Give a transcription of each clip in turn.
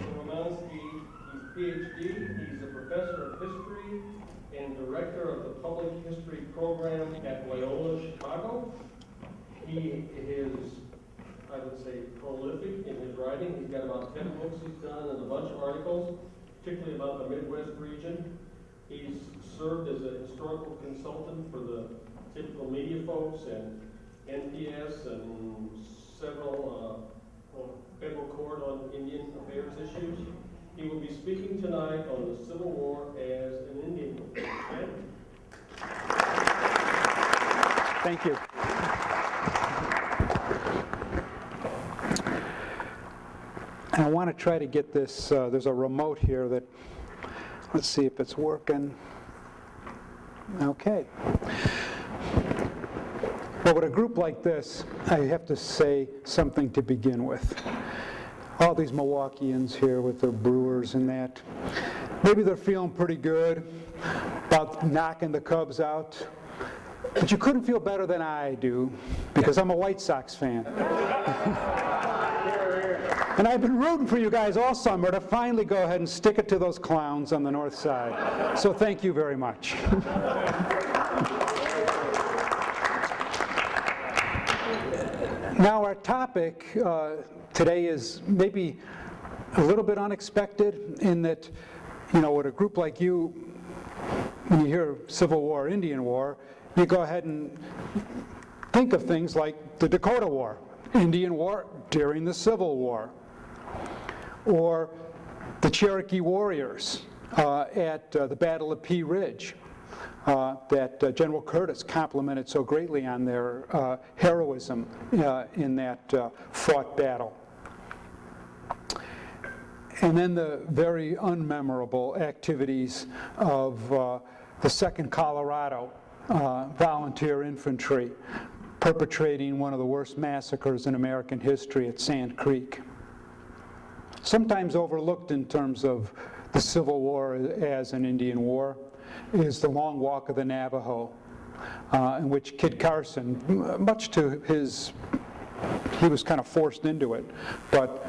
Romanski, he's PhD, he's a professor of history and director of the Public History Program at Loyola Chicago. He is, I would say, prolific in his writing. He's got about 10 books he's done and a bunch of articles, particularly about the Midwest region. He's served as a historical consultant for the typical media folks and NPS and several federal court on Indian affairs issues. He will be speaking tonight on the Civil War as an Indian. Thank you. And I want to try to get this, there's a remote here that, let's see if it's working. Okay. Well, with a group like this, I have to say something to begin with. All these Milwaukeeans here with their Brewers and that, maybe they're feeling pretty good about knocking the Cubs out, but you couldn't feel better than I do, because I'm a White Sox fan. And I've been rooting for you guys all summer to finally go ahead and stick it to those clowns on the north side. So thank you very much. Now our topic today is maybe a little bit unexpected in that, you know, with a group like you, when you hear Civil War, Indian War, you go ahead and think of things like the Dakota War, Indian War during the Civil War, or the Cherokee warriors at the Battle of Pea Ridge that General Curtis complimented so greatly on their heroism in that fought battle. And then the very unmemorable activities of the 2nd Colorado Volunteer Infantry perpetrating one of the worst massacres in American history at Sand Creek. Sometimes overlooked in terms of the Civil War as an Indian war is the Long Walk of the Navajo, in which Kit Carson, much to his, he was kind of forced into it, but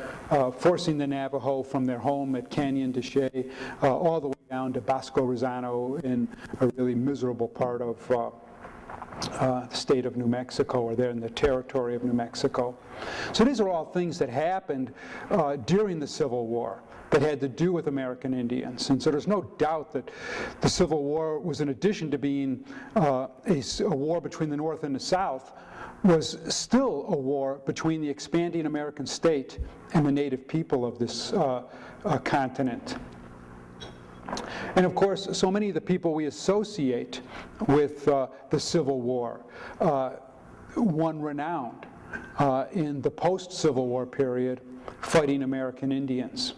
forcing the Navajo from their home at Canyon de Chelly all the way down to Bosco Rosano in a really miserable part of the state of New Mexico, or there in the territory of New Mexico. So these are all things that happened during the Civil War that had to do with American Indians. And so there's no doubt that the Civil War was, in addition to being a war between the North and the South, was still a war between the expanding American state and the native people of this continent. And of course, so many of the people we associate with the Civil War, one renowned in the post-Civil War period, fighting American Indians.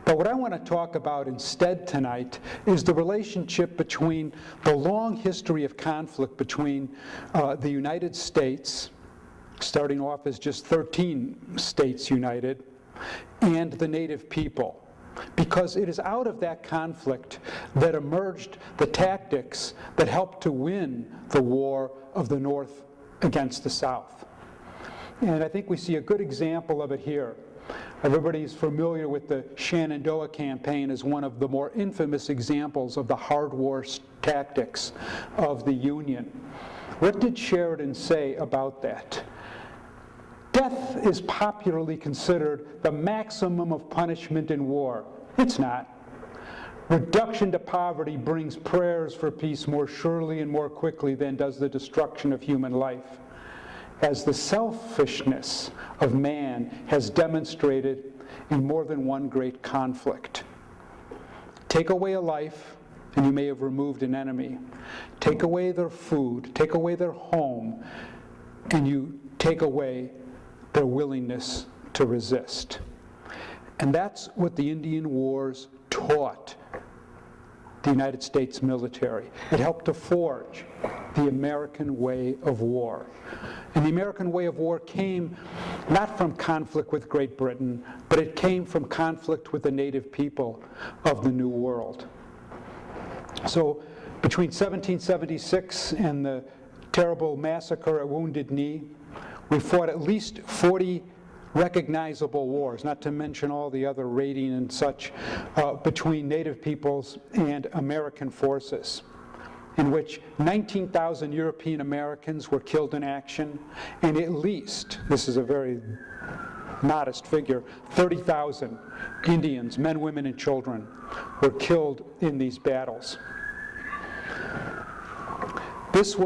But what I want to talk about instead tonight is the relationship between the long history of conflict between the United States, starting off as just 13 states united, and the native people. Because it is out of that conflict that emerged the tactics that helped to win the war of the North against the South. And I think we see a good example of it here. Everybody's familiar with the Shenandoah campaign as one of the more infamous examples of the hard war tactics of the Union. What did Sheridan say about that? Death is popularly considered the maximum of punishment in war. It's not. Reduction to poverty brings prayers for peace more surely and more quickly than does the destruction of human life, as the selfishness of man has demonstrated in more than one great conflict. Take away a life, and you may have removed an enemy. Take away their food, take away their home, and you take away their willingness to resist. And that's what the Indian Wars taught the United States military. It helped to forge the American way of war. And the American way of war came not from conflict with Great Britain, but it came from conflict with the native people of the New World. So between 1776 and the terrible massacre at Wounded Knee, we fought at least 40 recognizable wars, not to mention all the other raiding and such, between Native peoples and American forces, in which 19,000 European Americans were killed in action, and at least, this is a very modest figure, 30,000 Indians, men, women, and children, were killed in these battles. These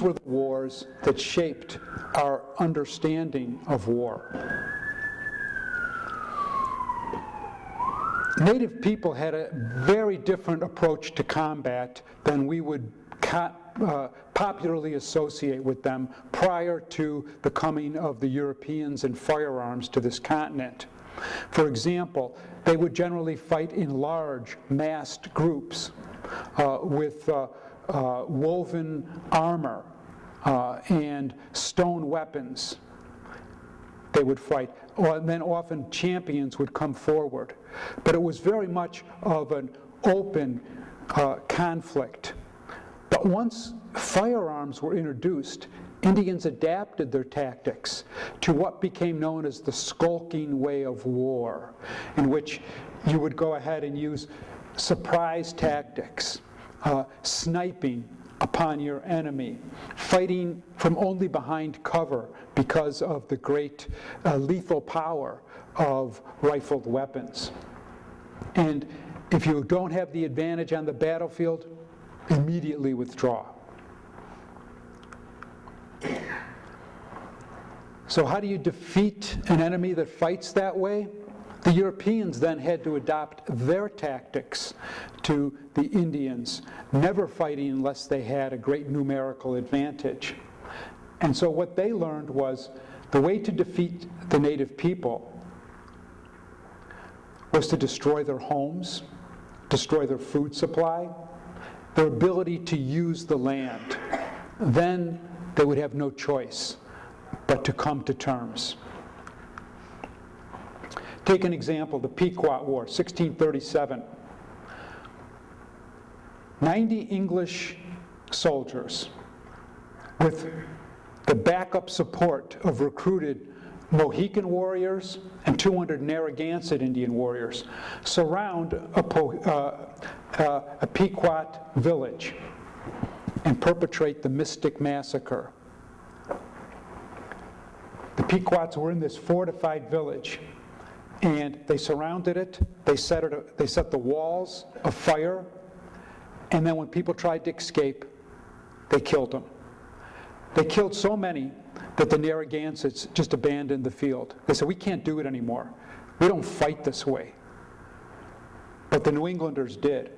were the wars that shaped our understanding of war. Native people had a very different approach to combat than we would popularly associate with them prior to the coming of the Europeans and firearms to this continent. For example, they would generally fight in large, massed groups with woven armor and stone weapons. They would fight, and then often champions would come forward. But it was very much of an open conflict. But once firearms were introduced, Indians adapted their tactics to what became known as the skulking way of war, in which you would go ahead and use surprise tactics, sniping upon your enemy, fighting from only behind cover because of the great lethal power of rifled weapons. And if you don't have the advantage on the battlefield, immediately withdraw. So how do you defeat an enemy that fights that way? The Europeans then had to adopt their tactics to the Indians, never fighting unless they had a great numerical advantage. And so what they learned was the way to defeat the native people was to destroy their homes, destroy their food supply, their ability to use the land. Then they would have no choice but to come to terms. Take an example, the Pequot War, 1637. 90 English soldiers, with the backup support of recruited Mohican warriors and 200 Narragansett Indian warriors, surround a Pequot village and perpetrate the Mystic Massacre. The Pequots were in this fortified village, and they surrounded it. They set the walls afire, and then when people tried to escape, they killed them. They killed so many that the Narragansetts just abandoned the field. They said, we can't do it anymore. We don't fight this way. But the New Englanders did.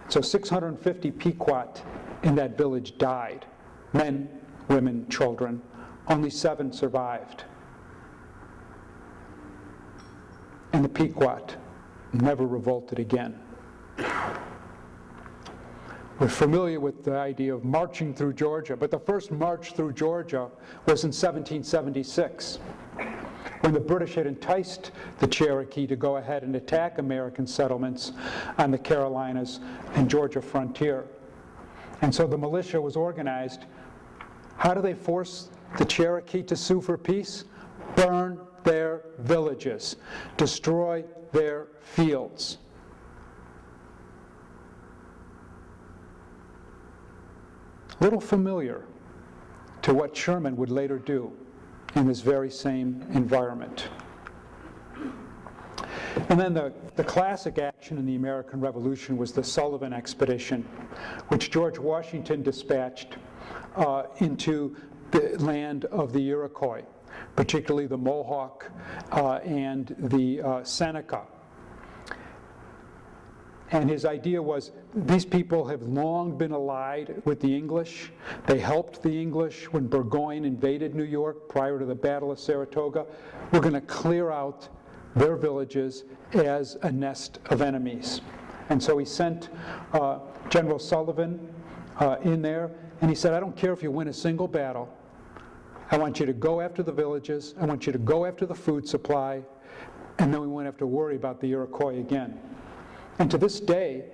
So 650 Pequot in that village died. Men, women, children. Only 7 survived. And the Pequot never revolted again. We're familiar with the idea of marching through Georgia, but the first march through Georgia was in 1776, when the British had enticed the Cherokee to go ahead and attack American settlements on the Carolinas and Georgia frontier. And so the militia was organized. How do they force the Cherokee to sue for peace? Burn their villages, destroy their fields. Little familiar to what Sherman would later do in this very same environment. And then the classic action in the American Revolution was the Sullivan Expedition, which George Washington dispatched into the land of the Iroquois, particularly the Mohawk and the Seneca. And his idea was, these people have long been allied with the English. They helped the English when Burgoyne invaded New York prior to the Battle of Saratoga. We're going to clear out their villages as a nest of enemies. And so he sent General Sullivan in there, and he said, I don't care if you win a single battle. I want you to go after the villages. I want you to go after the food supply, and then we won't have to worry about the Iroquois again. And to this day,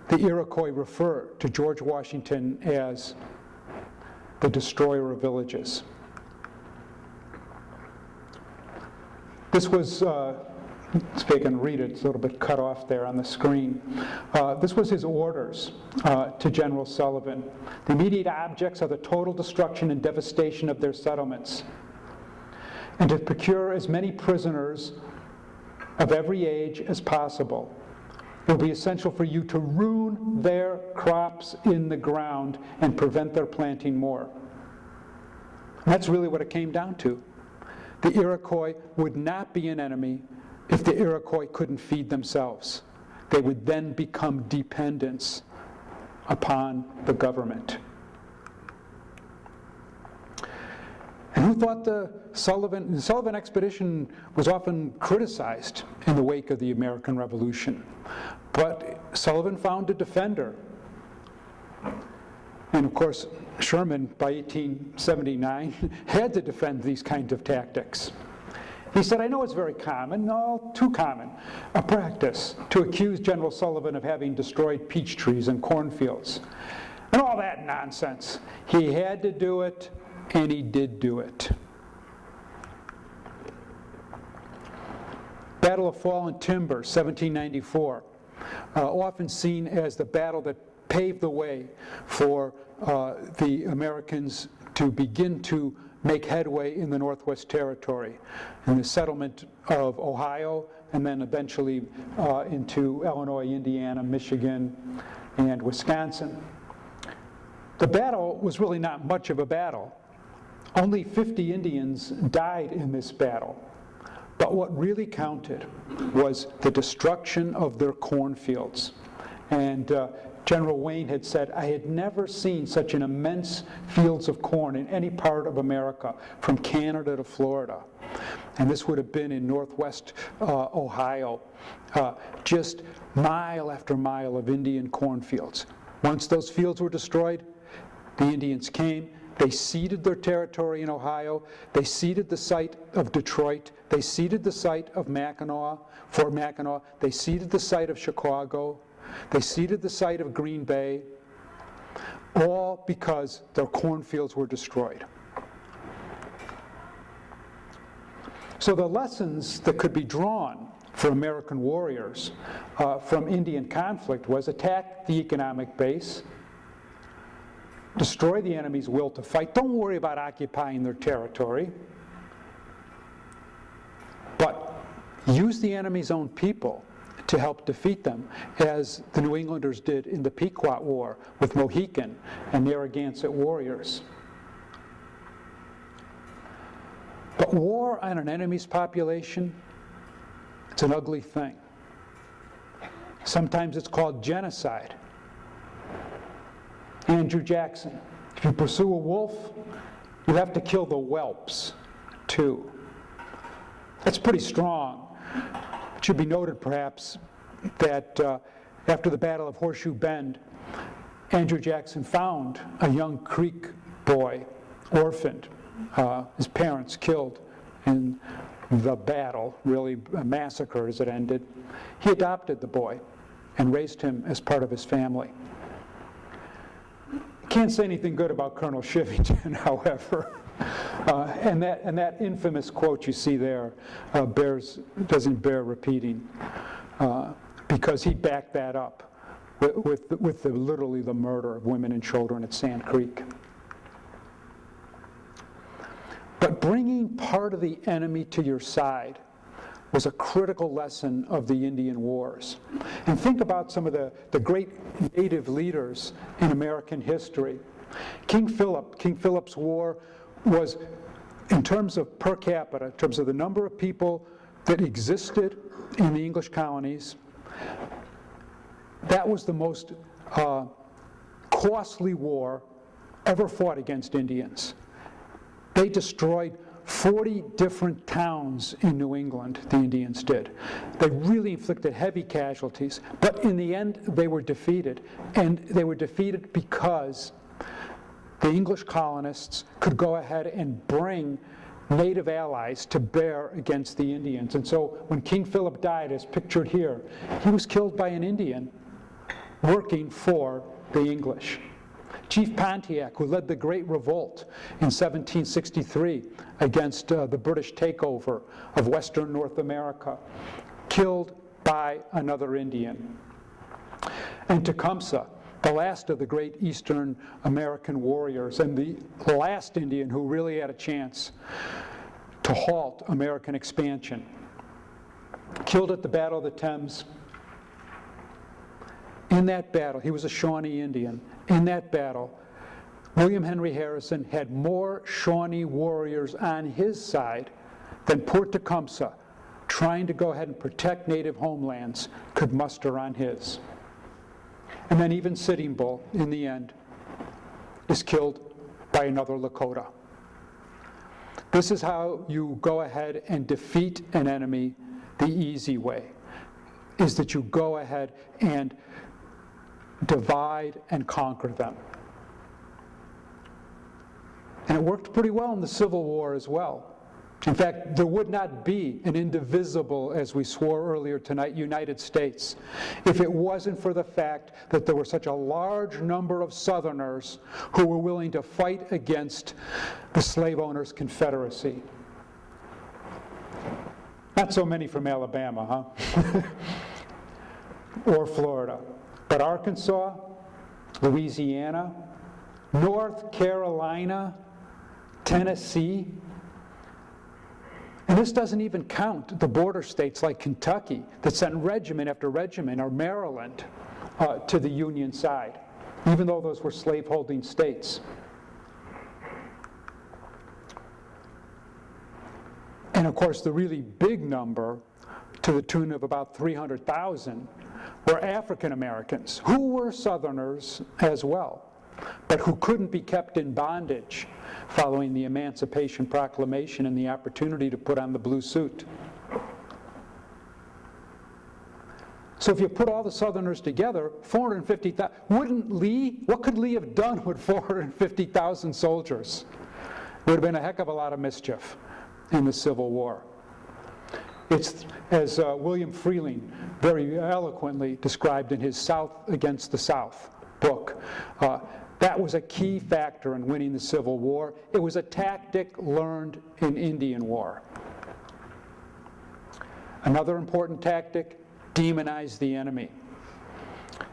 the Iroquois refer to George Washington as the destroyer of villages. This was, if I can read it, it's a little bit cut off there on the screen. This was his orders to General Sullivan. The immediate objects are the total destruction and devastation of their settlements, and to procure as many prisoners of every age as possible. It will be essential for you to ruin their crops in the ground and prevent their planting more. And that's really what it came down to. The Iroquois would not be an enemy if the Iroquois couldn't feed themselves. They would then become dependents upon the government. And who thought the Sullivan expedition was often criticized in the wake of the American Revolution? But Sullivan found a defender. And of course, Sherman, by 1879, had to defend these kinds of tactics. He said, I know it's very common, no, too common, a practice to accuse General Sullivan of having destroyed peach trees and cornfields. And all that nonsense. He had to do it, and he did do it. Battle of Fallen Timber, 1794, often seen as the battle that paved the way for the Americans to begin to make headway in the Northwest Territory, in the settlement of Ohio, and then eventually into Illinois, Indiana, Michigan, and Wisconsin. The battle was really not much of a battle. Only 50 Indians died in this battle. But what really counted was the destruction of their cornfields. And General Wayne had said, I had never seen such an immense fields of corn in any part of America, from Canada to Florida. And this would have been in northwest Ohio, just mile after mile of Indian cornfields. Once those fields were destroyed, the Indians came. They ceded their territory in Ohio. They ceded the site of Detroit. They ceded the site of Mackinac, Fort Mackinac. They ceded the site of Chicago. They ceded the site of Green Bay, all because their cornfields were destroyed. So the lessons that could be drawn for American warriors from Indian conflict was attack the economic base, destroy the enemy's will to fight. Don't worry about occupying their territory, but use the enemy's own people to help defeat them, as the New Englanders did in the Pequot War with Mohican and Narragansett warriors. But war on an enemy's population, it's an ugly thing. Sometimes it's called genocide. Andrew Jackson, if you pursue a wolf, you have to kill the whelps too. That's pretty strong. It should be noted, perhaps, that after the Battle of Horseshoe Bend, Andrew Jackson found a young Creek boy, orphaned, his parents killed in the battle, really massacred as it ended. He adopted the boy and raised him as part of his family. Can't say anything good about Colonel Chivington, however. And that infamous quote you see there doesn't bear repeating, because he backed that up with literally the murder of women and children at Sand Creek. But bringing part of the enemy to your side was a critical lesson of the Indian Wars. And think about some of the great native leaders in American history. King Philip's war was, in terms of per capita, in terms of the number of people that existed in the English colonies, that was the most costly war ever fought against Indians. They destroyed 40 different towns in New England, the Indians did. They really inflicted heavy casualties, but in the end they were defeated. And they were defeated because the English colonists could go ahead and bring native allies to bear against the Indians. And so when King Philip died, as pictured here, he was killed by an Indian working for the English. Chief Pontiac, who led the Great Revolt in 1763 against the British takeover of Western North America, killed by another Indian. And Tecumseh, the last of the great Eastern American warriors, and the last Indian who really had a chance to halt American expansion, killed at the Battle of the Thames. In that battle, he was a Shawnee Indian. In that battle, William Henry Harrison had more Shawnee warriors on his side than poor Tecumseh, trying to go ahead and protect native homelands, could muster on his. And then even Sitting Bull, in the end, is killed by another Lakota. This is how you go ahead and defeat an enemy the easy way, is that you go ahead and divide and conquer them. And it worked pretty well in the Civil War as well. In fact, there would not be an indivisible, as we swore earlier tonight, United States if it wasn't for the fact that there were such a large number of Southerners who were willing to fight against the slave owners' Confederacy. Not so many from Alabama, huh? Or Florida. But Arkansas, Louisiana, North Carolina, Tennessee, and this doesn't even count the border states like Kentucky that sent regiment after regiment, or Maryland, to the Union side, even though those were slave-holding states. And of course, the really big number, to the tune of about 300,000, were African Americans, who were Southerners as well, but who couldn't be kept in bondage following the Emancipation Proclamation and the opportunity to put on the blue suit. So if you put all the Southerners together, 450,000, what could Lee have done with 450,000 soldiers? It would have been a heck of a lot of mischief in the Civil War. It's, as William Freeling very eloquently described in his South Against the South book, that was a key factor in winning the Civil War. It was a tactic learned in Indian War. Another important tactic, demonize the enemy.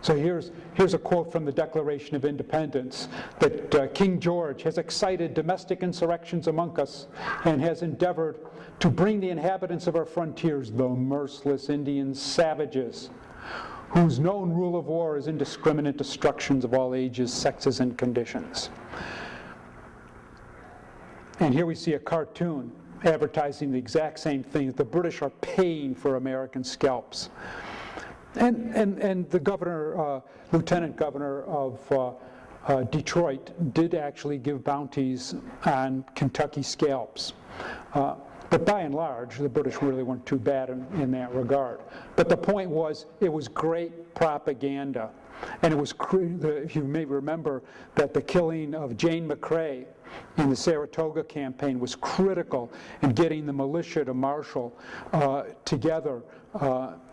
So here's a quote from the Declaration of Independence, that King George has excited domestic insurrections among us and has endeavored to bring the inhabitants of our frontiers, the merciless Indian savages, whose known rule of war is indiscriminate destructions of all ages, sexes, and conditions. And here we see a cartoon advertising the exact same thing, that the British are paying for American scalps. And the governor, lieutenant governor of Detroit did actually give bounties on Kentucky scalps. But by and large, the British really weren't too bad in that regard. But the point was, it was great propaganda. And it was, if you may remember, that the killing of Jane McCrae in the Saratoga campaign was critical in getting the militia to marshal together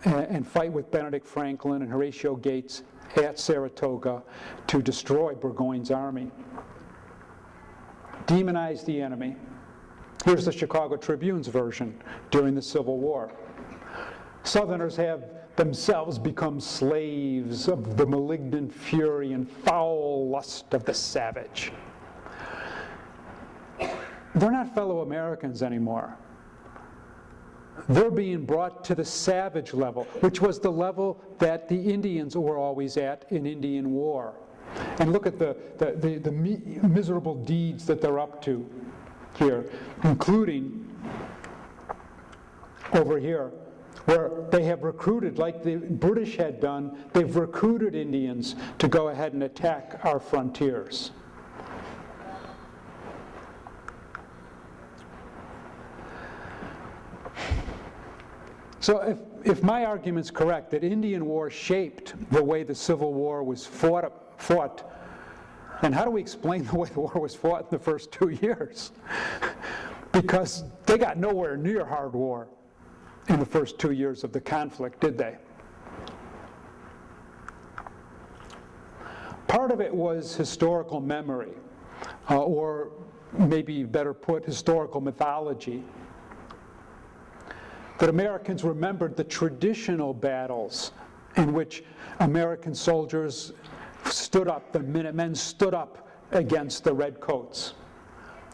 and fight with Benedict Franklin and Horatio Gates at Saratoga to destroy Burgoyne's army. Demonize the enemy. Here's the Chicago Tribune's version during the Civil War. Southerners have themselves become slaves of the malignant fury and foul lust of the savage. They're not fellow Americans anymore. They're being brought to the savage level, which was the level that the Indians were always at in Indian War. And look at the miserable deeds that they're up to here, including over here, where they have recruited, like the British had done, they've recruited Indians to go ahead and attack our frontiers. So if my argument's correct, that Indian War shaped the way the Civil War was fought, then how do we explain the way the war was fought in the first 2 years? Because they got nowhere near hard war in the first 2 years of the conflict, did they? Part part of it was historical memory, or maybe better put, historical mythology. That Americans remembered the traditional battles in which American soldiers stood up, the Minutemen stood up against the Redcoats.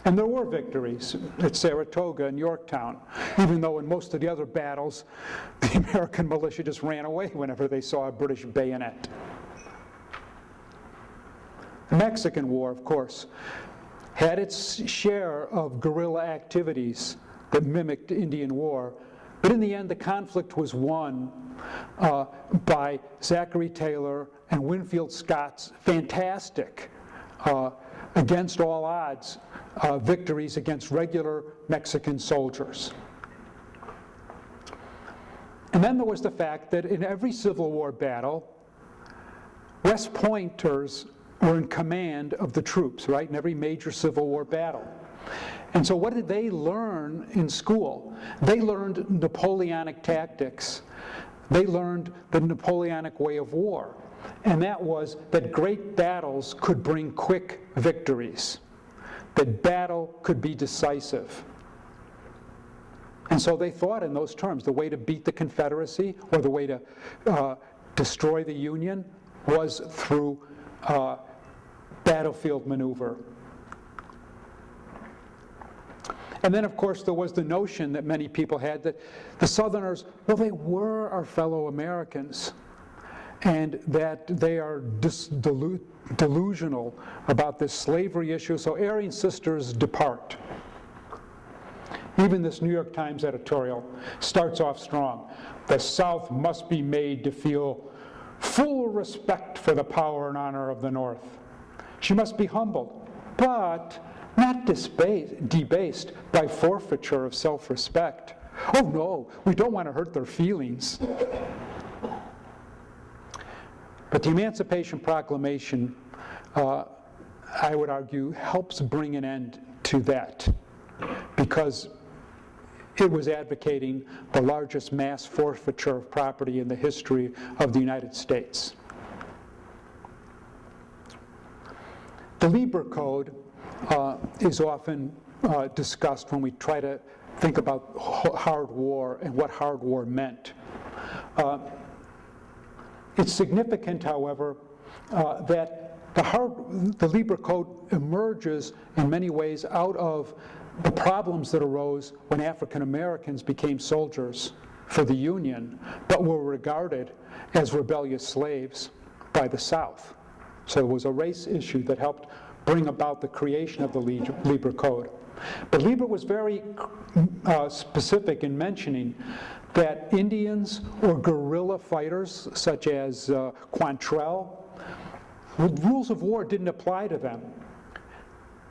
And there were victories at Saratoga and Yorktown, even though in most of the other battles, the American militia just ran away whenever they saw a British bayonet. The Mexican War, of course, had its share of guerrilla activities that mimicked Indian War, but in the end, the conflict was won by Zachary Taylor and Winfield Scott's fantastic, against all odds, victories against regular Mexican soldiers. And then there was the fact that in every Civil War battle, West Pointers were in command of the troops, right, in every major Civil War battle. And so what did they learn in school? They learned Napoleonic tactics. They learned the Napoleonic way of war. And that was that great battles could bring quick victories, that battle could be decisive. And so they thought in those terms. The way to beat the Confederacy, or the way to destroy the Union, was through battlefield maneuver. And then, of course, there was the notion that many people had that the Southerners, well, they were our fellow Americans, and that they are delusional about this slavery issue, so Aryan sisters depart. Even this New York Times editorial starts off strong. The South must be made to feel full respect for the power and honor of the North. She must be humbled, but not debased by forfeiture of self-respect. Oh no, we don't want to hurt their feelings. But the Emancipation Proclamation, I would argue, helps bring an end to that, because it was advocating the largest mass forfeiture of property in the history of the United States. The Lieber Code is often discussed when we try to think about hard war and what hard war meant. It's significant, however, that the Lieber Code emerges in many ways out of the problems that arose when African Americans became soldiers for the Union, but were regarded as rebellious slaves by the South. So it was a race issue that helped bring about the creation of the Lieber Code. But Lieber was very specific in mentioning that Indians or guerrilla fighters, such as Quantrell, rules of war didn't apply to them,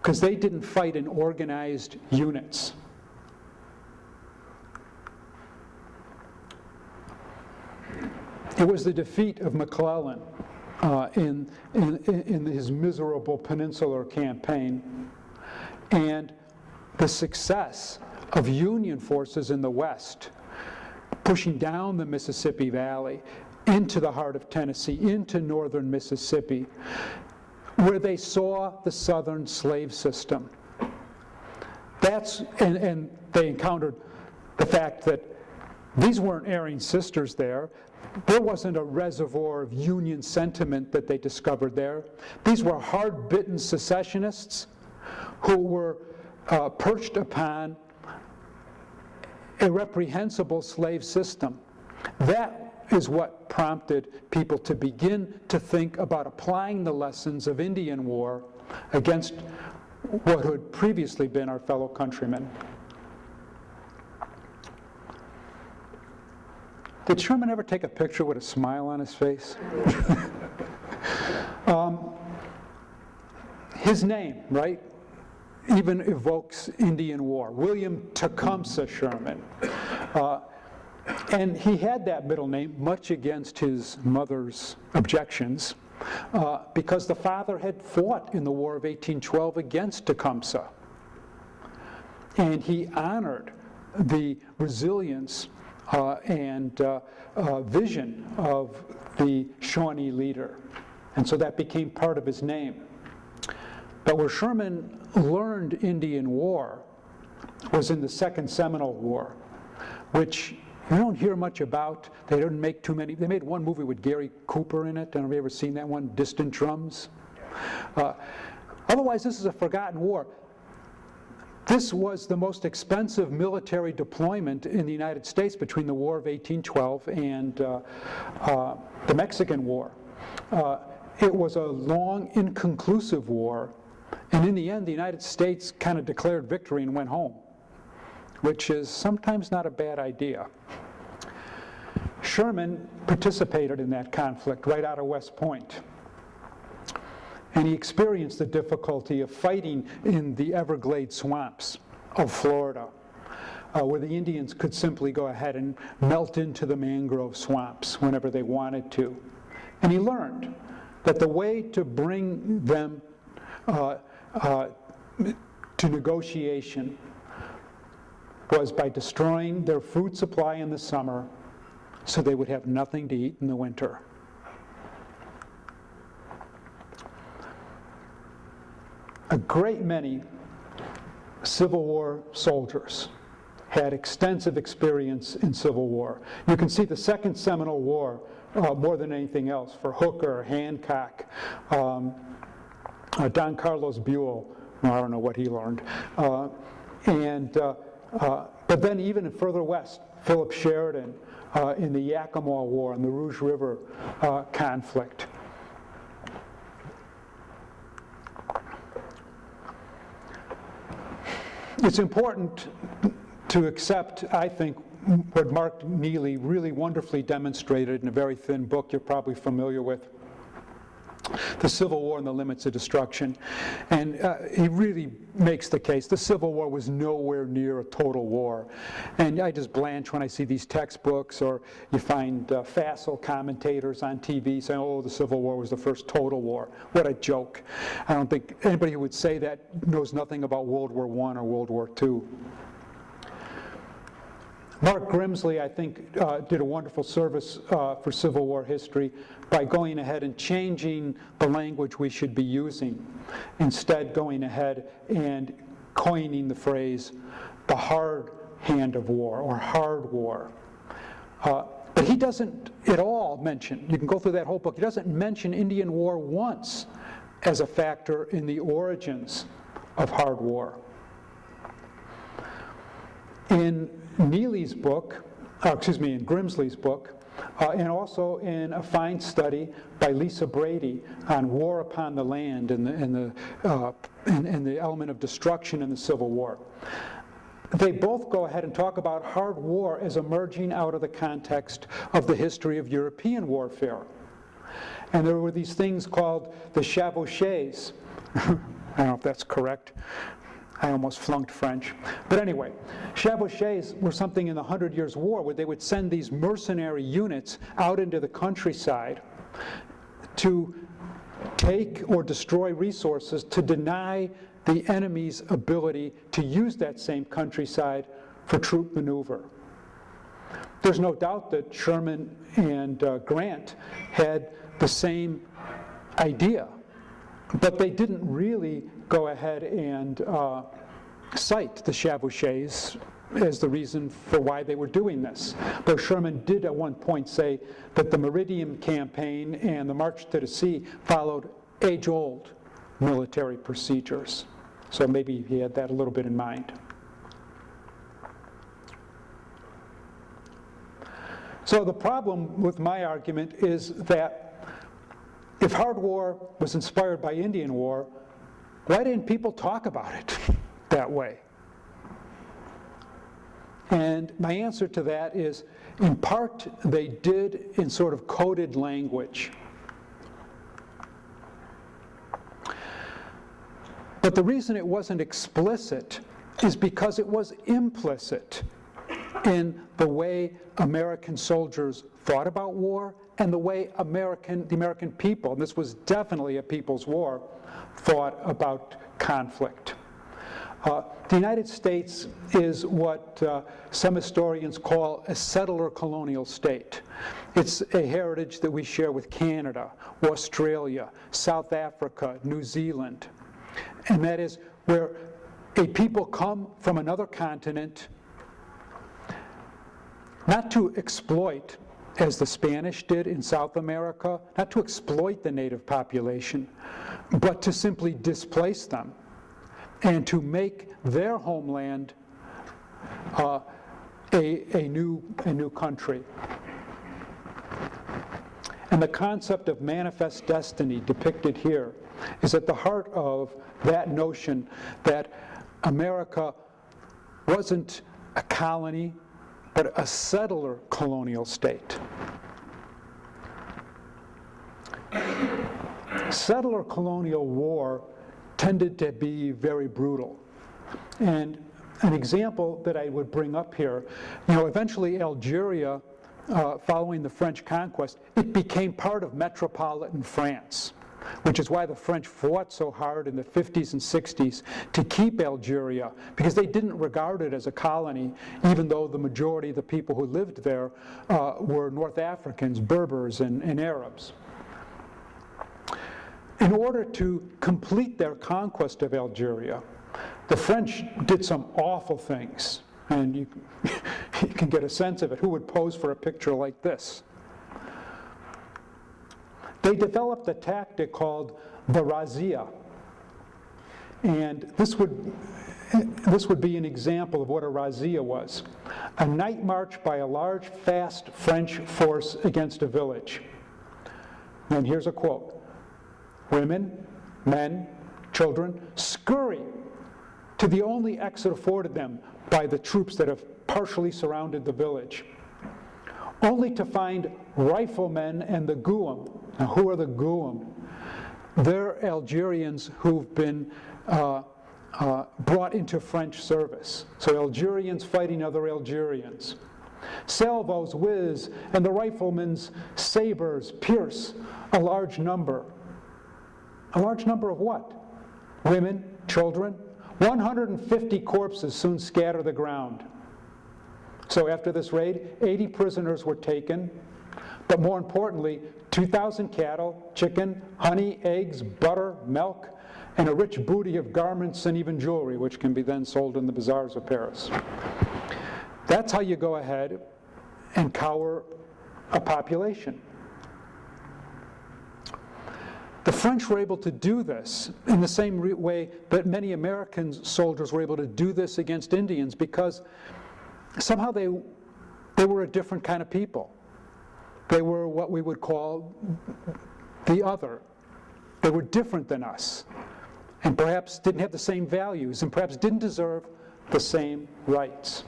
because they didn't fight in organized units. It was the defeat of McClellan in his miserable Peninsular Campaign, and the success of Union forces in the West, pushing down the Mississippi Valley into the heart of Tennessee, into northern Mississippi, where they saw the Southern slave system. And they encountered the fact that these weren't Aryan sisters there. There wasn't a reservoir of Union sentiment that they discovered there. These were hard-bitten secessionists who were perched upon a reprehensible slave system. That is what prompted people to begin to think about applying the lessons of Indian War against what had previously been our fellow countrymen. Did Sherman ever take a picture with a smile on his face? His name, right, even evokes Indian War. William Tecumseh Sherman. And he had that middle name, much against his mother's objections, because the father had fought in the War of 1812 against Tecumseh. And he honored the resilience and vision of the Shawnee leader. and so that became part of his name. But where Sherman learned Indian War was in the Second Seminole War, which you don't hear much about. They didn't make too many. They made one movie with Gary Cooper in it. I don't know if you've ever seen that one, Distant Drums. Otherwise, this is a forgotten war. This was the most expensive military deployment in the United States between the War of 1812 and the Mexican War. It was a long, inconclusive war, and in the end, the United States kind of declared victory and went home, which is sometimes not a bad idea. Sherman participated in that conflict right out of West Point. And he experienced the difficulty of fighting in the Everglades swamps of Florida, where the Indians could simply go ahead and melt into the mangrove swamps whenever they wanted to. And he learned that the way to bring them to negotiation was by destroying their food supply in the summer so they would have nothing to eat in the winter. A great many Civil War soldiers had extensive experience in Civil War. You can see the Second Seminole War more than anything else for Hooker, Hancock, Don Carlos Buell. Well, I don't know what he learned. But then even further west, Philip Sheridan in the Yakima War and the Rouge River conflict. It's important to accept, I think, what Mark Neely really wonderfully demonstrated in a very thin book you're probably familiar with, The Civil War and the Limits of Destruction. And he really makes the case the Civil War was nowhere near a total war. And I just blanch when I see these textbooks, or you find facile commentators on TV saying, oh, the Civil War was the first total war. What a joke. I don't think anybody who would say that knows nothing about World War I or World War II. Mark Grimsley, I think, did a wonderful service for Civil War history by going ahead and changing the language we should be using, instead going ahead and coining the phrase, the hard hand of war, or hard war. But he doesn't at all mention, you can go through that whole book, he doesn't mention Indian War once as a factor in the origins of hard war. In Neely's book, in Grimsley's book, and also in a fine study by Lisa Brady on war upon the land and the element of destruction in the Civil War. They both go ahead and talk about hard war as emerging out of the context of the history of European warfare. And there were these things called the chevauchés. I don't know if that's correct. I almost flunked French. But anyway, chevauchés were something in the 100 Years' War where they would send these mercenary units out into the countryside to take or destroy resources to deny the enemy's ability to use that same countryside for troop maneuver. There's no doubt that Sherman and Grant had the same idea, but they didn't really go ahead and cite the chevauchés as the reason for why they were doing this. Though Sherman did at one point say that the Meridian Campaign and the March to the Sea followed age-old military procedures. So maybe he had that a little bit in mind. So the problem with my argument is that if hard war was inspired by Indian War, why didn't people talk about it that way? And my answer to that is, in part, they did in sort of coded language. But the reason it wasn't explicit is because it was implicit in the way American soldiers thought about war and the way the American people, and this was definitely a people's war, thought about conflict. The United States is what some historians call a settler colonial state. It's a heritage that we share with Canada, Australia, South Africa, New Zealand. And that is where a people come from another continent not to exploit, as the Spanish did in South America, not to exploit the native population, but to simply displace them and to make their homeland a new country. And the concept of manifest destiny depicted here is at the heart of that notion that America wasn't a colony, but a settler colonial state. Settler colonial war tended to be very brutal. And an example that I would bring up here, eventually Algeria, following the French conquest, it became part of metropolitan France, which is why the French fought so hard in the 50s and 60s to keep Algeria, because they didn't regard it as a colony, even though the majority of the people who lived there were North Africans, Berbers, and Arabs. In order to complete their conquest of Algeria, the French did some awful things, and you can get a sense of it. Who would pose for a picture like this? They developed a tactic called the razzia, and this would be an example of what a razzia was. A night march by a large, fast French force against a village. And here's a quote: "Women, men, children scurry to the only exit afforded them by the troops that have partially surrounded the village, only to find riflemen and the Gouam." Now, who are the Gouam? They're Algerians who've been brought into French service. So Algerians fighting other Algerians. Salvos whiz, and the riflemen's sabers pierce a large number. A large number of what? Women, children. 150 corpses soon scatter the ground. So after this raid, 80 prisoners were taken, but more importantly, 2,000 cattle, chicken, honey, eggs, butter, milk, and a rich booty of garments and even jewelry, which can be then sold in the bazaars of Paris. That's how you go ahead and cower a population. The French were able to do this in the same way that many American soldiers were able to do this against Indians, because somehow they were a different kind of people. They were what we would call the other. They were different than us, and perhaps didn't have the same values, and perhaps didn't deserve the same rights.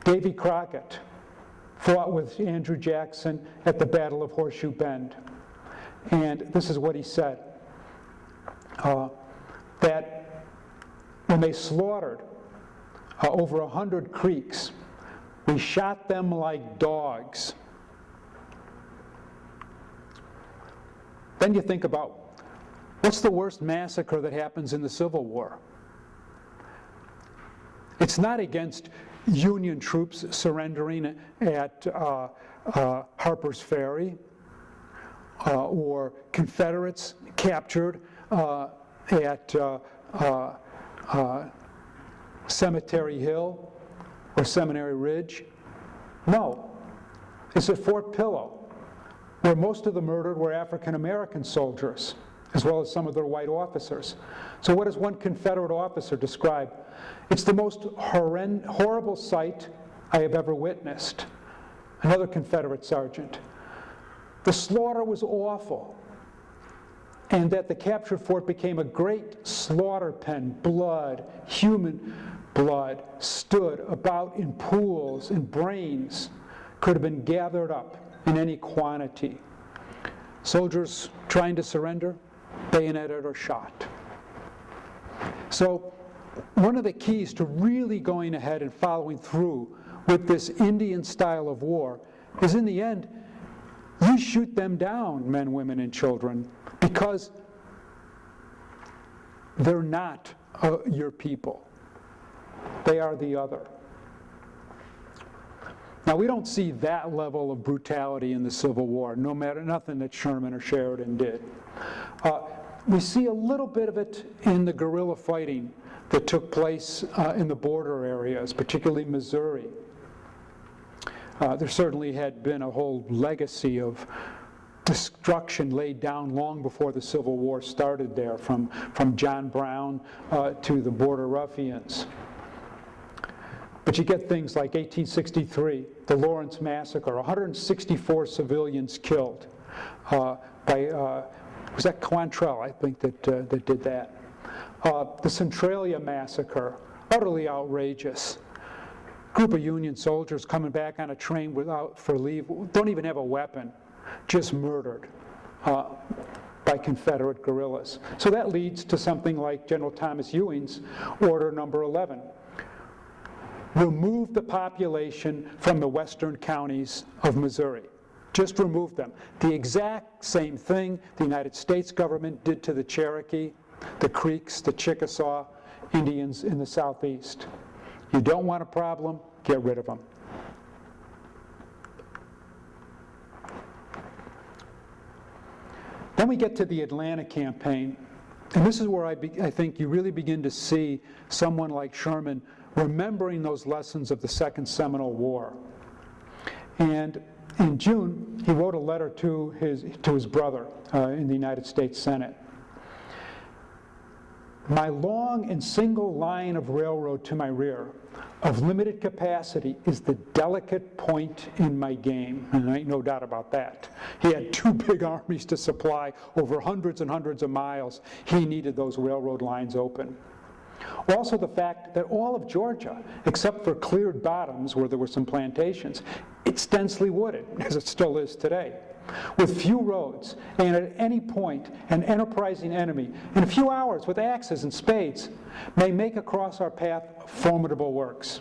Davy Crockett fought with Andrew Jackson at the Battle of Horseshoe Bend. And this is what he said, that when they slaughtered over 100 Creeks, we shot them like dogs. Then you think about, what's the worst massacre that happens in the Civil War? It's not against Union troops surrendering at Harper's Ferry, or Confederates captured at Cemetery Hill or Seminary Ridge. No, it's at Fort Pillow, where most of the murdered were African American soldiers, as well as some of their white officers. So what does one Confederate officer describe? It's the most horrible sight I have ever witnessed. Another Confederate sergeant. The slaughter was awful, and that the captured fort became a great slaughter pen. Blood, human blood, stood about in pools, and brains could have been gathered up in any quantity. Soldiers trying to surrender, bayoneted or shot. So one of the keys to really going ahead and following through with this Indian style of war is, in the end, you shoot them down, men, women, and children, because they're not your people. They are the other. Now, we don't see that level of brutality in the Civil War, no matter nothing that Sherman or Sheridan did. We see a little bit of it in the guerrilla fighting that took place in the border areas, particularly Missouri. There certainly had been a whole legacy of destruction laid down long before the Civil War started there, from John Brown to the Border Ruffians. But you get things like 1863, the Lawrence Massacre, 164 civilians killed by, was that Quantrell, I think, that did that. The Centralia Massacre, utterly outrageous. Group of Union soldiers coming back on a train for leave, don't even have a weapon, just murdered by Confederate guerrillas. So that leads to something like General Thomas Ewing's Order Number 11. Remove the population from the western counties of Missouri. Just remove them. The exact same thing the United States government did to the Cherokee, the Creeks, the Chickasaw Indians in the southeast. You don't want a problem, get rid of them. Then we get to the Atlanta campaign, and this is where I think you really begin to see someone like Sherman remembering those lessons of the Second Seminole War. And in June, he wrote a letter to his brother in the United States Senate. My long and single line of railroad to my rear, of limited capacity, is the delicate point in my game, and there ain't no doubt about that. He had two big armies to supply over hundreds and hundreds of miles. He needed those railroad lines open. Also the fact that all of Georgia, except for cleared bottoms where there were some plantations, it's densely wooded, as it still is today. With few roads, and at any point, an enterprising enemy, in a few hours with axes and spades, may make across our path formidable works.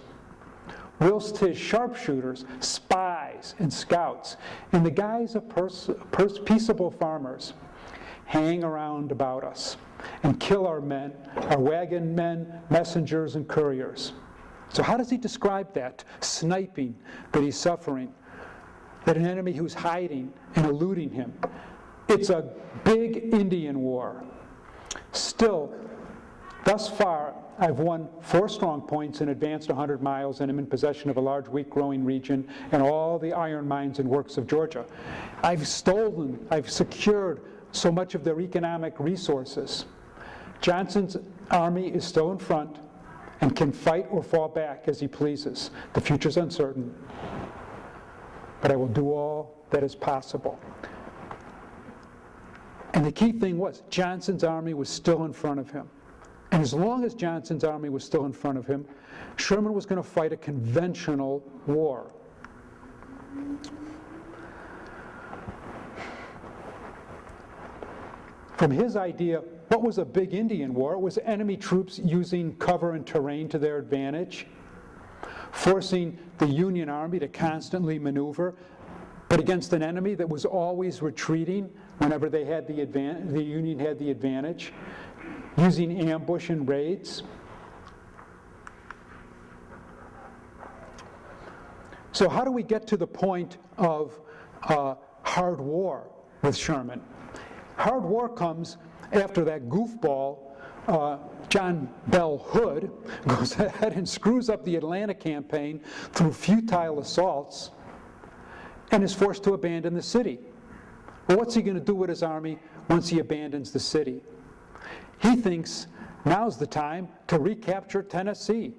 Whilst his sharpshooters, spies, and scouts, in the guise of peaceable farmers, hang around about us and kill our men, our wagon men, messengers, and couriers. So how does he describe that sniping that he's suffering? That an enemy who's hiding and eluding him. It's a big Indian war. Still, thus far, I've won 4 strong points and advanced 100 miles and am in possession of a large wheat-growing region and all the iron mines and works of Georgia. I've secured so much of their economic resources. Johnson's army is still in front and can fight or fall back as he pleases. The future's uncertain, but I will do all that is possible. And the key thing was, Johnson's army was still in front of him. And as long as Johnson's army was still in front of him, Sherman was going to fight a conventional war. From his idea, what was a big Indian war? It was enemy troops using cover and terrain to their advantage, forcing the Union Army to constantly maneuver, but against an enemy that was always retreating whenever they had the Union had the advantage, using ambush and raids. So how do we get to the point of hard war with Sherman? Hard war comes after that goofball, John Bell Hood, goes ahead and screws up the Atlanta campaign through futile assaults and is forced to abandon the city. Well, what's he going to do with his army once he abandons the city? He thinks now's the time to recapture Tennessee.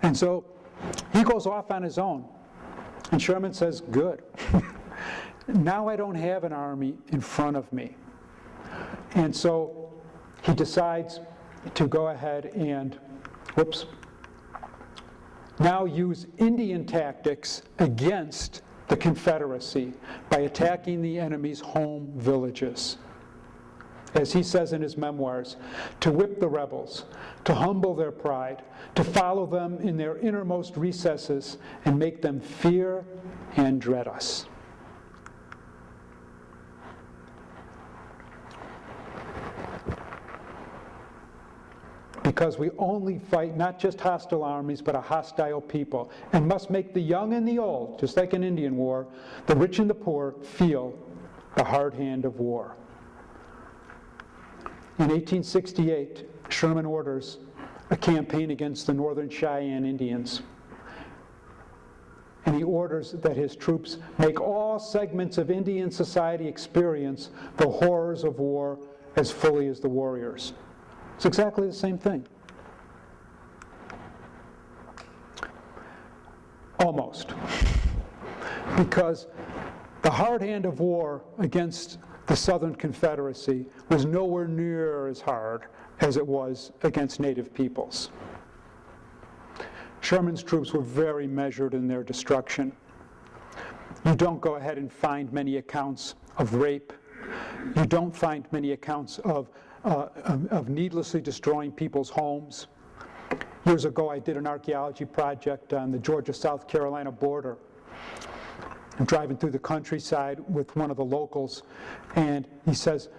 And so he goes off on his own. And Sherman says, good. Now I don't have an army in front of me. And so he decides to go ahead and, now use Indian tactics against the Confederacy by attacking the enemy's home villages. As he says in his memoirs, to whip the rebels, to humble their pride, to follow them in their innermost recesses and make them fear and dread us. because we only fight not just hostile armies, but a hostile people, and must make the young and the old, just like an Indian war, the rich and the poor, feel the hard hand of war. In 1868, Sherman orders a campaign against the Northern Cheyenne Indians. And he orders that his troops make all segments of Indian society experience the horrors of war as fully as the warriors. It's exactly the same thing. Almost. Because the hard hand of war against the Southern Confederacy was nowhere near as hard as it was against native peoples. Sherman's troops were very measured in their destruction. You don't go ahead and find many accounts of rape. You don't find many accounts of needlessly destroying people's homes. Years ago, I did an archaeology project on the Georgia-South Carolina border. I'm driving through the countryside with one of the locals, and he says,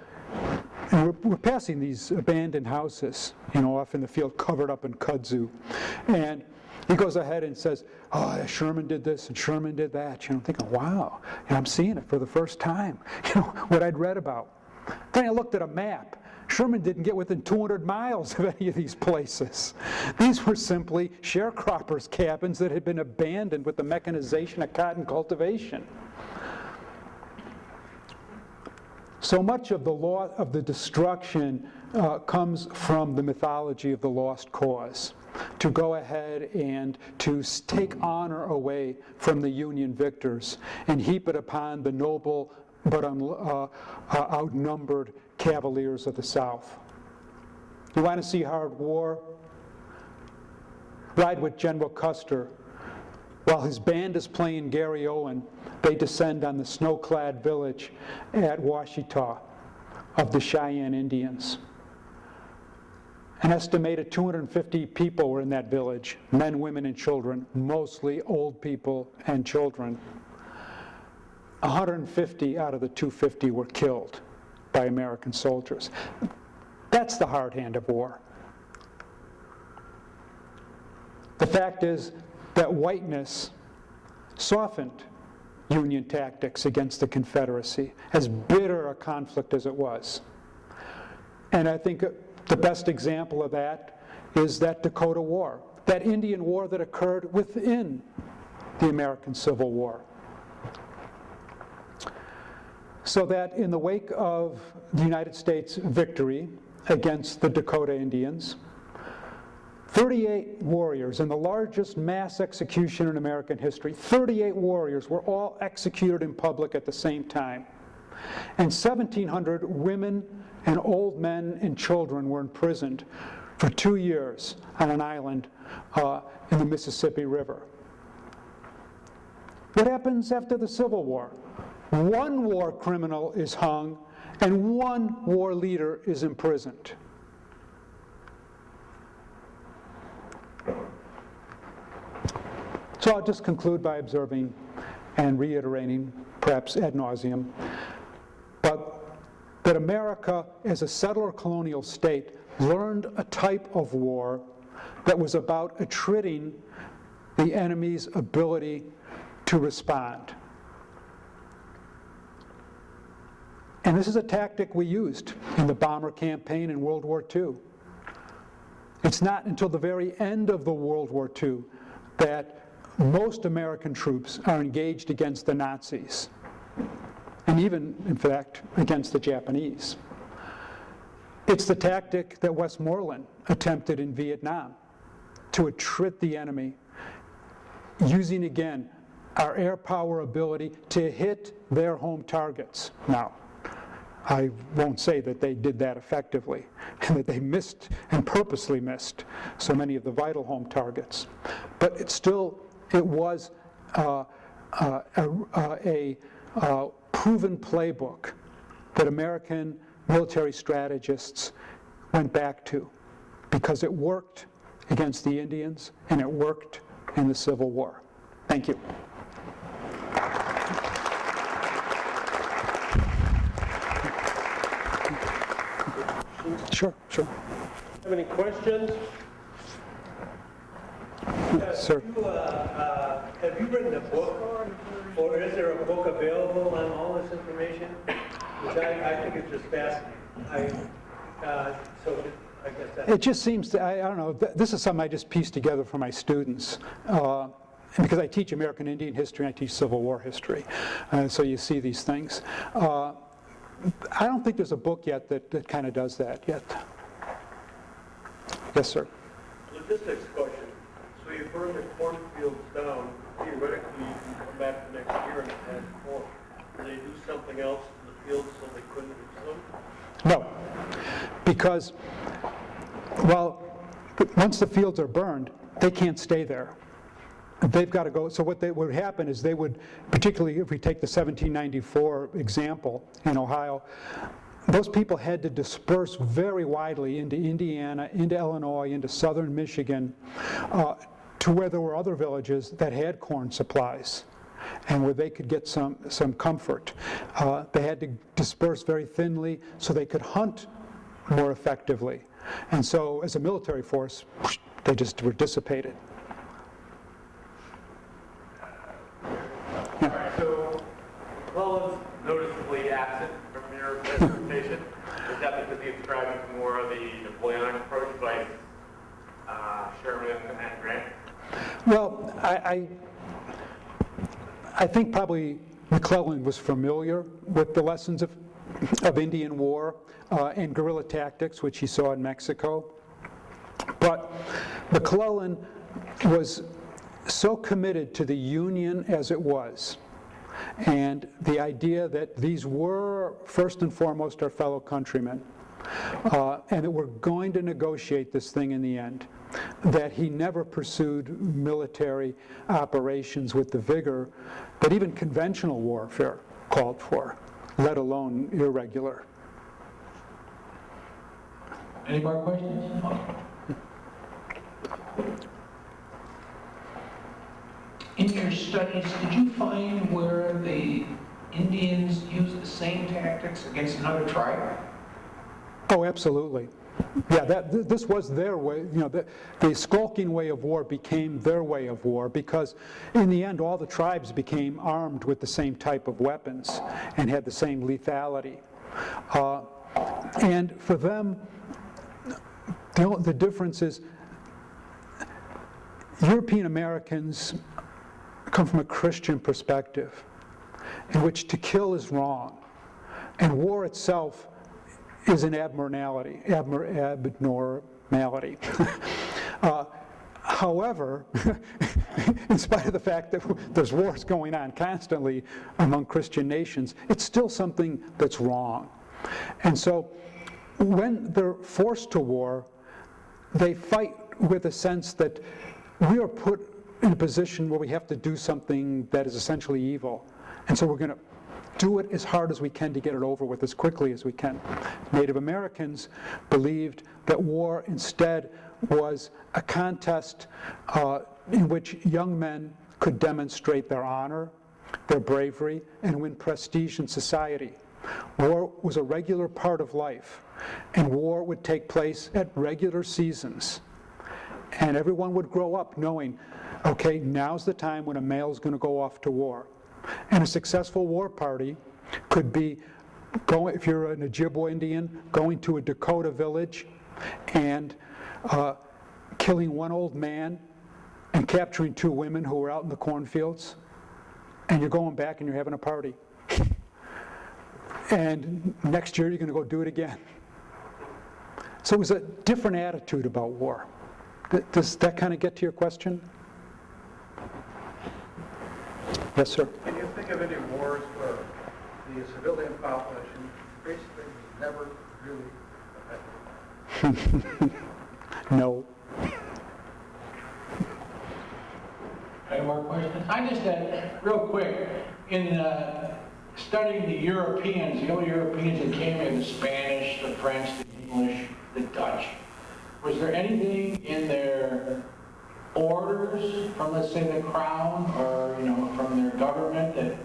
and we're passing these abandoned houses, off in the field, covered up in kudzu. And he goes ahead and says, oh, Sherman did this and Sherman did that. I'm thinking, wow, I'm seeing it for the first time, what I'd read about. Then I looked at a map. Sherman didn't get within 200 miles of any of these places. These were simply sharecroppers' cabins that had been abandoned with the mechanization of cotton cultivation. So much of the destruction comes from the mythology of the lost cause. To go ahead and to take honor away from the Union victors and heap it upon the noble but outnumbered cavaliers of the South. You want to see hard war? Ride with General Custer. While his band is playing Gary Owen, they descend on the snow-clad village at Washita of the Cheyenne Indians. An estimated 250 people were in that village, men, women, and children, mostly old people and children. 150 out of the 250 were killed by American soldiers. That's the hard hand of war. The fact is that whiteness softened Union tactics against the Confederacy, as bitter a conflict as it was. And I think the best example of that is that Dakota War, that Indian War that occurred within the American Civil War. So that in the wake of the United States victory against the Dakota Indians, 38 warriors, in the largest mass execution in American history, 38 warriors were all executed in public at the same time. And 1,700 women and old men and children were imprisoned for 2 years on an island in the Mississippi River. What happens after the Civil War? One war criminal is hung and one war leader is imprisoned. So I'll just conclude by observing and reiterating, perhaps ad nauseum, but that America, as a settler colonial state, learned a type of war that was about attriting the enemy's ability to respond. And this is a tactic we used in the bomber campaign in World War II. It's not until the very end of the World War II that most American troops are engaged against the Nazis, and even, in fact, against the Japanese. It's the tactic that Westmoreland attempted in Vietnam, to attrit the enemy, using, again, our air power ability to hit their home targets. Now, I won't say that they did that effectively, and that they missed, and purposely missed, so many of the vital home targets. But it was a proven playbook that American military strategists went back to, because it worked against the Indians, and it worked in the Civil War. Thank you. Sure. Have any questions? Sir. Have you written a book, or is there a book available on all this information? Which I think is just fascinating. So I guess that's... It just seems to, I don't know, this is something I just pieced together for my students. Because I teach American Indian history and I teach Civil War history. So you see these things. I don't think there's a book yet that kind of does that yet. Yes, sir. Logistics question. So you burn the cornfields down, theoretically you can come back the next year and add more. Do they do something else to the fields so they couldn't use them? No, because, well, once the fields are burned, they can't stay there. They've got to go. So what would happen is they would, particularly if we take the 1794 example in Ohio, those people had to disperse very widely into Indiana, into Illinois, into southern Michigan, to where there were other villages that had corn supplies and where they could get some comfort. They had to disperse very thinly so they could hunt more effectively. And so as a military force, they just were dissipated. All right, so McClellan's noticeably absent from your presentation. Is that because he described more of the Napoleonic approach by Sherman and Grant? Well, I think probably McClellan was familiar with the lessons of Indian War and guerrilla tactics, which he saw in Mexico. But McClellan was so committed to the Union as it was, and the idea that these were, first and foremost, our fellow countrymen, and that we're going to negotiate this thing in the end, that he never pursued military operations with the vigor that even conventional warfare called for, let alone irregular. Any more questions? In your studies, did you find where the Indians used the same tactics against another tribe? Oh, absolutely. Yeah, this was their way. You know, the skulking way of war became their way of war because, in the end, all the tribes became armed with the same type of weapons and had the same lethality. And for them, the difference is European Americans come from a Christian perspective in which to kill is wrong, and war itself is an abnormality. However, in spite of the fact that there's wars going on constantly among Christian nations, it's still something that's wrong. And so when they're forced to war, they fight with a sense that we are put in a position where we have to do something that is essentially evil. And so we're going to do it as hard as we can to get it over with as quickly as we can. Native Americans believed that war instead was a contest in which young men could demonstrate their honor, their bravery, and win prestige in society. War was a regular part of life, and war would take place at regular seasons. And everyone would grow up knowing, okay, now's the time when a male is going to go off to war. And a successful war party could be, if you're an Ojibwe Indian, going to a Dakota village and killing one old man and capturing two women who were out in the cornfields. And you're going back and you're having a party. And next year you're going to go do it again. So it was a different attitude about war. Does that kind of get to your question? Yes, sir. Can you think of any wars where the civilian population basically was never really affected? No. Any more questions? I just had, real quick, in studying the Europeans, the old Europeans that came in, the Spanish, the French, the English, the Dutch, was there anything in their orders from, let's say, the crown or, from their government that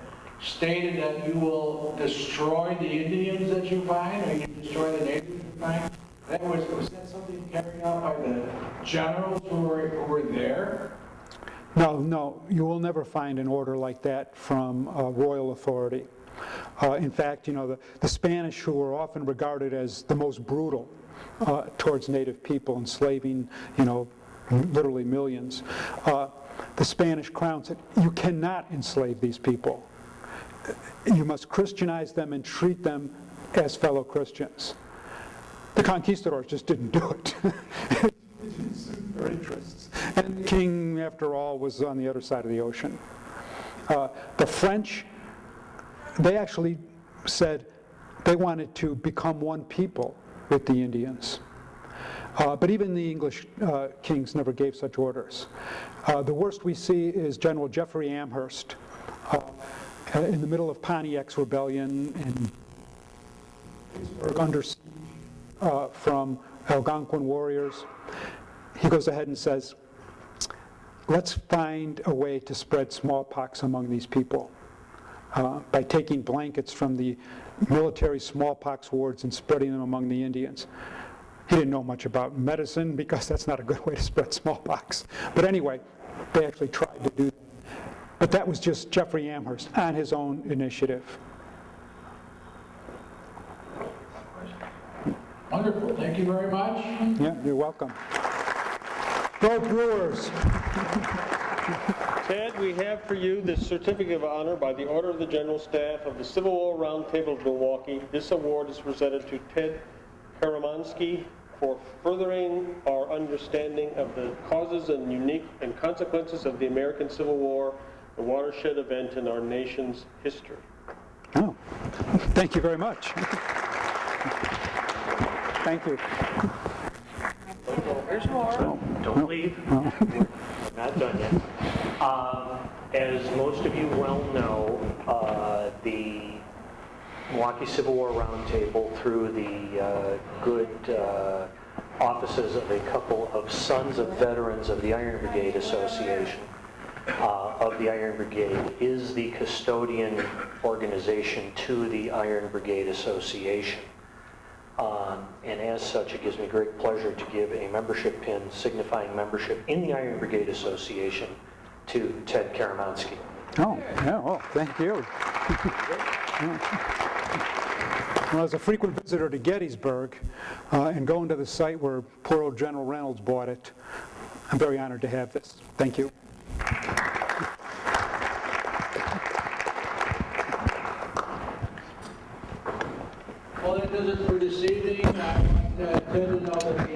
stated that you will destroy the Indians that you find or you destroy the natives you find? Was that something carried out by the generals who were there? No, you will never find an order like that from royal authority. In fact, the Spanish, who were often regarded as the most brutal towards native people, enslaving, literally millions, the Spanish crown said, you cannot enslave these people. You must Christianize them and treat them as fellow Christians. The conquistadors just didn't do it. It didn't suit their interests. And the king, after all, was on the other side of the ocean. The French, they actually said they wanted to become one people with the Indians. But even the English kings never gave such orders. The worst we see is General Jeffrey Amherst in the middle of Pontiac's rebellion in Pittsburgh under siege from Algonquin warriors. He goes ahead and says, let's find a way to spread smallpox among these people by taking blankets from the military smallpox wards and spreading them among the Indians. He didn't know much about medicine because that's not a good way to spread smallpox. But anyway, they actually tried to do that. But that was just Jeffrey Amherst on his own initiative. Wonderful, thank you very much. Yeah, you're welcome. Go Brewers! Ted, we have for you this certificate of honor by the Order of the General Staff of the Civil War Roundtable of Milwaukee. This award is presented to Ted Karamansky for furthering our understanding of the causes and unique and consequences of the American Civil War, a watershed event in our nation's history. Oh, thank you very much. Thank you. There's more. Don't leave. We're not done yet. As most of you well know, the Milwaukee Civil War Roundtable, through the good offices of a couple of sons of veterans of the Iron Brigade Association, of the Iron Brigade, is the custodian organization to the Iron Brigade Association. And as such, it gives me great pleasure to give a membership pin signifying membership in the Iron Brigade Association to Ted Karamansky. Oh, yeah, oh, thank you. Well, as a frequent visitor to Gettysburg and going to the site where poor old General Reynolds bought it, I'm very honored to have this. Thank you. Well, that does it for this evening. I want Ted to know that